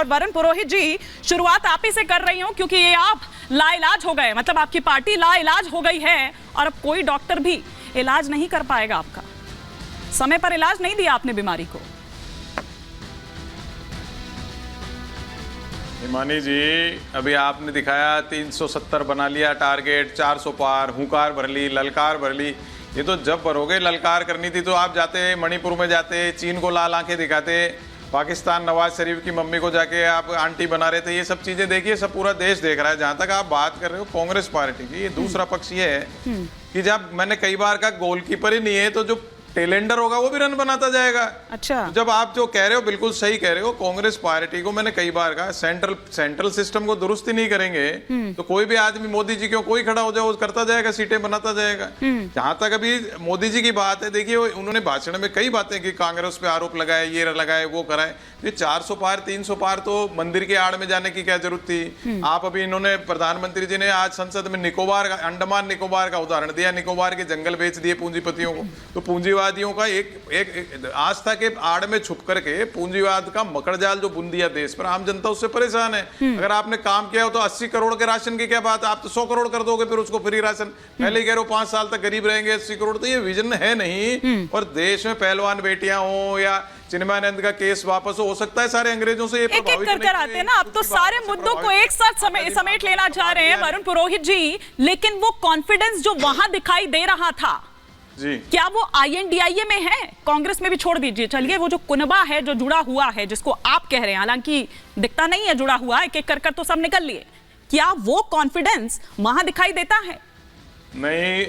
वरुण पुरोहित जी, शुरुआत आप ही से कर रही हूं क्योंकि ये आप लाइलाज हो गए, मतलब आपकी पार्टी लाइलाज हो गई है और अब कोई डॉक्टर भी इलाज नहीं कर पाएगा आपका। समय पर इलाज नहीं दिया आपने बीमारी को। हिमानी जी, अभी आपने दिखाया 370 बना लिया टारगेट, 400 पार, हुंकार भर ली, ललकार भर ली। ये तो जब भरोगे ललकार करनी थी तो आप जाते मणिपुर में, जाते चीन को लाल आंखें दिखाते, पाकिस्तान नवाज शरीफ की मम्मी को जाके आप आंटी बना रहे थे। ये सब चीजें देखिए, सब पूरा देश देख रहा है। जहां तक आप बात कर रहे हो कांग्रेस पार्टी की, ये दूसरा पक्ष ये है कि जब मैंने कई बार कहा गोलकीपर ही नहीं है तो जो टेलेंडर होगा वो भी रन बनाता जाएगा। अच्छा, तो जब आप जो कह रहे हो बिल्कुल सही कह रहे हो, कांग्रेस पार्टी को मैंने कई बार कहा सेंट्रल सिस्टम को दुरुस्ती नहीं करेंगे तो कोई भी आदमी, मोदी जी क्यों कोई खड़ा हो जाए वो करता जाएगा, सीटें बनाता जाएगा। जहां तक अभी मोदी जी की बात है, देखिए उन्होंने भाषण में कई बातें की, कांग्रेस पे आरोप लगाए, ये लगाए वो कराए। ये 400 पार 300 पार तो मंदिर के आड़ में जाने की क्या जरूरत थी। आप अभी इन्होंने प्रधानमंत्री जी ने आज संसद में निकोबार का, अंडमान निकोबार का उदाहरण दिया। निकोबार के जंगल बेच दिए पूंजीपतियों को। तो पूंजीवादियों का एक आस्था के आड़ में छुप करके पूंजीवाद का मकड़जाल जो बुन दिया देश पर, आम जनता उससे परेशान है। अगर आपने काम किया हो तो 80 करोड़ के राशन की क्या बात, आप तो 100 करोड़ कर दोगे फिर उसको फ्री राशन। पहले ही कह रहे हो 5 साल तक गरीब रहेंगे 80 करोड़, तो ये विजन है नहीं। और देश में पहलवान बेटियां हो या चिन्मयानंद का केस वापस हो सकता है सारे अंग्रेजों से ये प्रभावित कर आते हैं ना। आप तो सारे मुद्दों को एक साथ समेट लेना चाह रहे हैं वरुण पुरोहित जी, लेकिन वो कॉन्फिडेंस जो वहां दिखाई दे रहा था जी, क्या वो INDIA में है? कांग्रेस में भी छोड़ दीजिए, चलिए वो जो कुनबा है जो जुड़ा हुआ है, जिसको आप कह रहे हैं, हालांकि दिखता नहीं है जुड़ा हुआ, एक एक कर तो सब निकल लिए, क्या वो कॉन्फिडेंस वहां दिखाई देता है? नहीं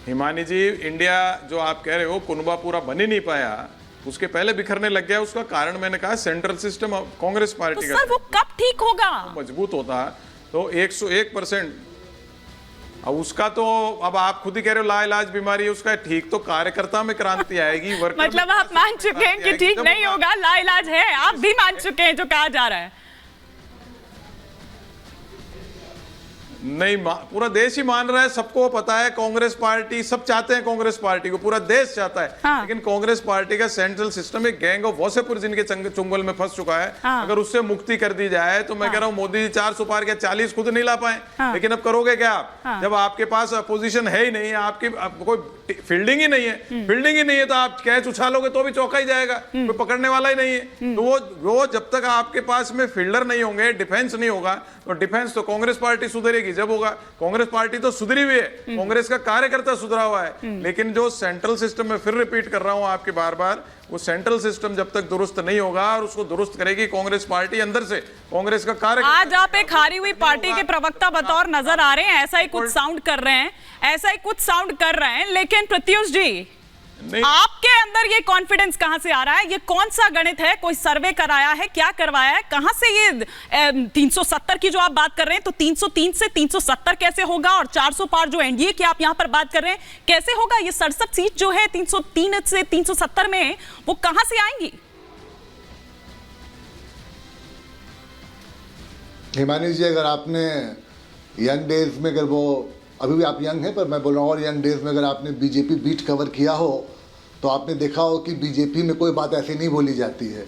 हिमानी जी, इंडिया जो आप कह रहे हो कुनबा पूरा बन ही नहीं पाया, उसके पहले बिखरने लग गया। उसका कारण मैंने कहा सेंट्रल सिस्टम कांग्रेस पार्टी तो का। सर वो कब ठीक होगा? मजबूत होता तो 101%। अब उसका तो अब आप खुद ही कह रहे हो लाइलाज बीमारी है उसका, ठीक तो कार्यकर्ता में क्रांति आएगी। मतलब आप मान चुके हैं कि ठीक नहीं होगा, लाइलाज है, आप भी मान चुके हैं जो कहा जा रहा है। नहीं, पूरा देश ही मान रहा है, सबको पता है। कांग्रेस पार्टी, सब चाहते हैं कांग्रेस पार्टी को, पूरा देश चाहता है। हाँ। लेकिन कांग्रेस पार्टी का सेंट्रल सिस्टम एक गैंग ऑफ वासेपुर जिनके चुंगल में फंस चुका है। हाँ। अगर उससे मुक्ति कर दी जाए तो मैं कह रहा हूं मोदी जी 400 पार क्या 40 खुद नहीं ला पाए। हाँ। लेकिन अब करोगे क्या आप? हाँ। जब आपके पास अपोजिशन है ही नहीं, आपकी कोई फील्डिंग ही नहीं है, फील्डिंग ही नहीं है तो आप कैच उछालोगे तो भी चौका ही जाएगा, कोई पकड़ने वाला ही नहीं है। तो वो जब तक आपके पास में फील्डर नहीं होंगे, डिफेंस नहीं होगा, तो डिफेंस तो कांग्रेस पार्टी सुधरेगी जब होगा। कांग्रेस पार्टी तो सुधरी हुई है, कांग्रेस का कार्यकर्ता सुधरा हुआ है। लेकिन जो सेंट्रल सिस्टम में, फिर रिपीट कर रहा हूं आपके बार बार, वो सेंट्रल सिस्टम जब तक दुरुस्त नहीं होगा, और उसको दुरुस्त करेगी कांग्रेस पार्टी अंदर से, कांग्रेस का कार्यकर्ता। आज आप एक हारी हुई पार्टी के प्रवक्ता बतौर नजर आ रहे हैं, ऐसा ही कुछ साउंड कर रहे हैं, ऐसा ही कुछ साउंड कर रहे हैं। लेकिन प्रत्युष जी, आपके अंदर ये कॉन्फिडेंस कहां से आ रहा है? ये कौन सा गणित है? कोई सर्वे कराया है, क्या करवाया है, कहां से ये 370 की जो आप बात कर रहे हैं, तो 303 से 370 कैसे होगा? और 400 पार जो एनडीए की आप यहां पर बात कर रहे हैं, कैसे होगा? ये 67 सीट जो है 303 से 370 में, वो कहां से आएंगी? हिमानी जी, अगर आपने यंग डेज में, अगर वो अभी भी आप यंग हैं पर मैं बोल रहा हूँ, और यंग डेज में अगर आपने बीजेपी बीट कवर किया हो तो आपने देखा हो कि बीजेपी में कोई बात ऐसी नहीं बोली जाती है।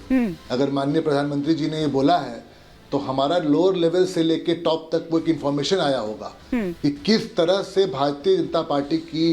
अगर माननीय प्रधानमंत्री जी ने ये बोला है तो हमारा लोअर लेवल से लेके टॉप तक वो एक इन्फॉर्मेशन आया होगा कि किस तरह से भारतीय जनता पार्टी की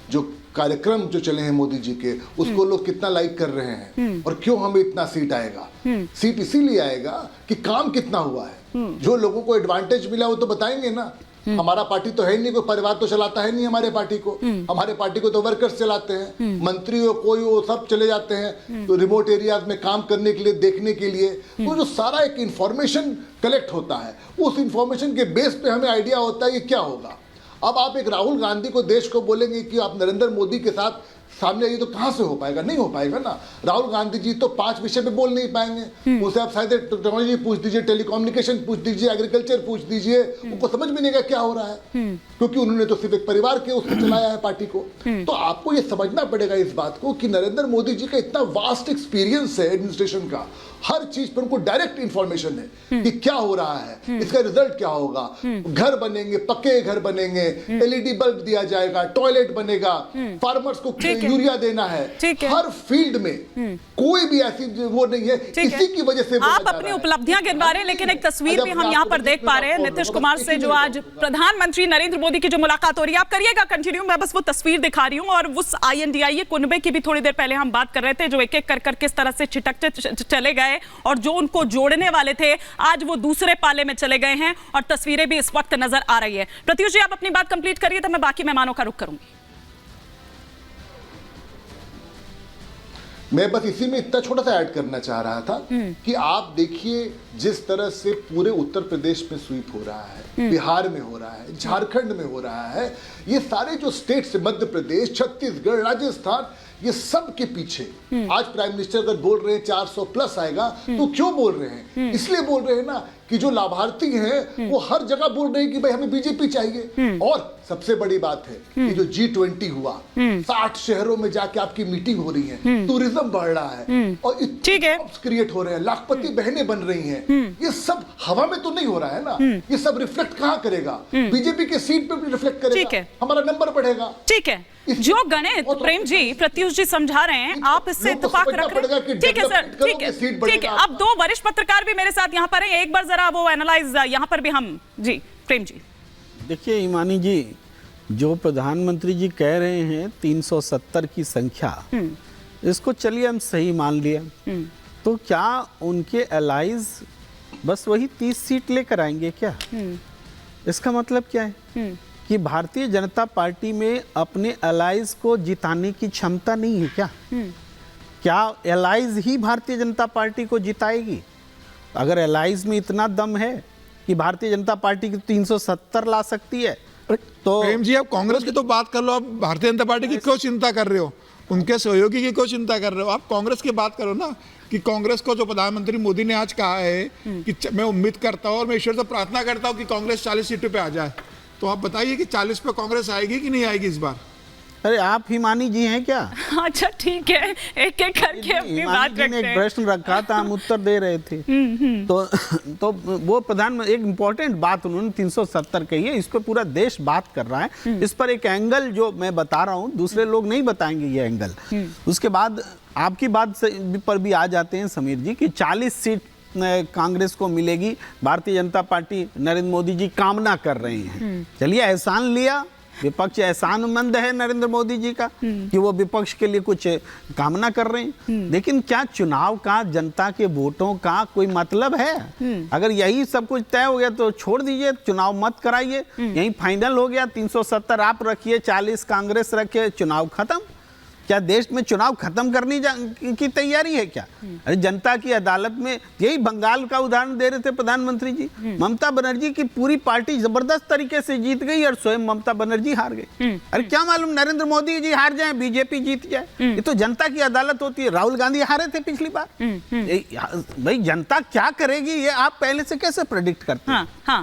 जो कार्यक्रम जो चले हैं मोदी जी के, उसको लोग कितना लाइक कर रहे हैं और क्यों हमें इतना सीट आएगा। सीट इसीलिए आएगा कि काम कितना हुआ है। जो लोगों को एडवांटेज मिला वो तो बताएंगे ना। हमारा पार्टी तो है नहीं, कोई परिवार तो चलाता है नहीं हमारे पार्टी को। हमारे पार्टी को तो वर्कर्स चलाते हैं, मंत्री हो कोई हो सब चले जाते हैं तो रिमोट एरियाज में काम करने के लिए, देखने के लिए। तो जो सारा एक इंफॉर्मेशन कलेक्ट होता है, उस इंफॉर्मेशन के बेस पे हमें आइडिया होता है कि क्या होगा। अब आप एक राहुल गांधी को देश को बोलेंगे कि आप नरेंद्र मोदी के साथ सामने आइए, तो कहां से हो पाएगा? नहीं हो पाएगा ना। राहुल गांधी जी तो 5 विषय पे बोल नहीं पाएंगे। उनसे आप शायद टेक्नोलॉजी पूछ दीजिए, टेलीकम्युनिकेशन पूछ दीजिए, एग्रीकल्चर पूछ दीजिए, उनको समझ में नहीं आएगा क्या हो रहा है, क्योंकि उन्होंने तो सिर्फ एक परिवार के उससे चलाया है पार्टी को। तो आपको ये समझना पड़ेगा इस बात को कि नरेंद्र मोदी जी का इतना वास्ट एक्सपीरियंस है एडमिनिस्ट्रेशन का, हर चीज पर उनको डायरेक्ट इंफॉर्मेशन है कि क्या हो रहा है, इसका रिजल्ट क्या होगा, घर बनेंगे, पक्के घर बनेंगे, एलईडी बल्ब दिया जाएगा, टॉयलेट बनेगा, फार्मर्स को यूरिया देना है, हर फील्ड में कोई भी ऐसी वो नहीं है। इसी की वजह से आप अपनी उपलब्धियां गिनवा रहे हैं, लेकिन एक तस्वीर भी हम यहाँ पर देख पा रहे हैं नीतीश कुमार से, जो आज प्रधानमंत्री नरेंद्र मोदी की जो मुलाकात हो रही है। आप करिएगा कंटिन्यू, मैं बस वो तस्वीर दिखा रही हूँ। और उस INDIA कुनबे की भी थोड़ी देर पहले हम बात कर रहे थे, जो एक एक कर किस तरह से छिटकते चले गए और जो उनको जोड़ने वाले थे आज वो दूसरे पाले में चले गए हैं, और तस्वीरें भी इस वक्त नजर आ रही है। प्रत्युष जी, आप अपनी बात कंप्लीट करिए, तो मैं बाकी मेहमानों का रुख करूंगी। मैं बस इसी में इतना छोटा सा ऐड करना चाह रहा था कि आप देखिए जिस तरह से पूरे उत्तर प्रदेश में स्वीप हो रहा है, बिहार में हो रहा है, झारखंड में हो रहा है, ये सारे जो स्टेट्स, मध्य प्रदेश, छत्तीसगढ़, राजस्थान, ये सब के पीछे आज प्राइम मिनिस्टर अगर बोल रहे हैं 400 प्लस आएगा, तो क्यों बोल रहे हैं? इसलिए बोल रहे हैं ना कि जो लाभार्थी हैं वो हर जगह बोल रहे हैं कि भाई हमें बीजेपी चाहिए। और सबसे बड़ी बात है कि जो G20 हुआ, 60 शहरों में जाके आपकी मीटिंग हो रही है, टूरिज्म बढ़ रहा है और जॉब्स क्रिएट हो रहे हैं, लाखपति बहनें बन रही हैं, ये सब हवा में तो नहीं हो रहा है ना, ये सब रिफ्लेक्ट कहाँ करेगा? बीजेपी के सीट पे भी रिफ्लेक्ट करेगा, हमारा नंबर बढ़ेगा। ठीक है, जो गणित प्रेम जी, प्रत्युष जी समझा रहे हैं, आप इससे इत्तेफाक रख रहे हैं। ठीक है सर, ठीक है, ठीक है। अब 2 वरिष्ठ पत्रकार भी मेरे साथ यहाँ पर हैं, एक बार जरा वो एनालाइज यहाँ पर भी हम जी, प्रेम जी। देखिए ईमानी जी, जो प्रधानमंत्री जी कह रहे हैं 370 की संख्या, इसको चलिए हम सही मान लिया, तो क्या उनके एलाइज बस वही 30 सीट लेकर आएंगे क्या? इसका मतलब क्या है कि भारतीय जनता पार्टी में अपने एलाइज को जिताने की क्षमता नहीं है क्या? क्या एलाइज ही भारतीय जनता पार्टी को जिताएगी? अगर एलाइज में इतना दम है कि भारतीय जनता पार्टी की 370 ला सकती है, तो प्रेम जी आप कांग्रेस की तो बात कर लो, आप भारतीय जनता पार्टी की क्यों चिंता कर रहे हो? उनके सहयोगी की क्यों चिंता कर रहे हो? आप कांग्रेस की बात करो ना, कि कांग्रेस को जो प्रधानमंत्री मोदी ने आज कहा है कि मैं उम्मीद करता हूं और मैं ईश्वर से प्रार्थना करता हूं कि कांग्रेस 40 सीटों पे आ जाए, तो आप बताइए कि 40 पे कांग्रेस आएगी कि नहीं आएगी इस बार? अरे आप हिमानी जी हैं क्या? अच्छा ठीक है, एक एक करके अपनी बात रखते हैं। एक प्रश्न रखा था, हम उत्तर दे रहे थे। तो वो प्रधानमंत्री एक इम्पोर्टेंट बात उन्होंने 370 कही है, इस पर पूरा देश बात कर रहा है। इस पर एक एंगल जो मैं बता रहा हूँ, दूसरे लोग नहीं बताएंगे ये एंगल। उसके बाद आपकी बात पर भी आ जाते हैं समीर जी कि 40 सीट कांग्रेस को मिलेगी, भारतीय जनता पार्टी नरेंद्र मोदी जी कामना कर रहे हैं। चलिए एहसान लिया, विपक्ष एहसानमंद है नरेंद्र मोदी जी का कि वो विपक्ष के लिए कुछ कामना कर रहे हैं, लेकिन क्या चुनाव का, जनता के वोटों का कोई मतलब है? अगर यही सब कुछ तय हो गया तो छोड़ दीजिए, चुनाव मत कराइए, यही फाइनल हो गया। 370 आप रखिए, 40 कांग्रेस रखिए, चुनाव खत्म। क्या देश में चुनाव खत्म करने की तैयारी है क्या? अरे जनता की अदालत में, यही बंगाल का उदाहरण दे रहे थे प्रधानमंत्री जी, ममता बनर्जी की पूरी पार्टी जबरदस्त तरीके से जीत गई और स्वयं ममता बनर्जी हार गई। अरे क्या मालूम नरेंद्र मोदी जी हार जाए, बीजेपी जीत जाए, ये तो जनता की अदालत होती है। राहुल गांधी हारे थे पिछली बार। भाई जनता क्या करेगी ये आप पहले से कैसे प्रेडिक्ट करते हैं? हाँ,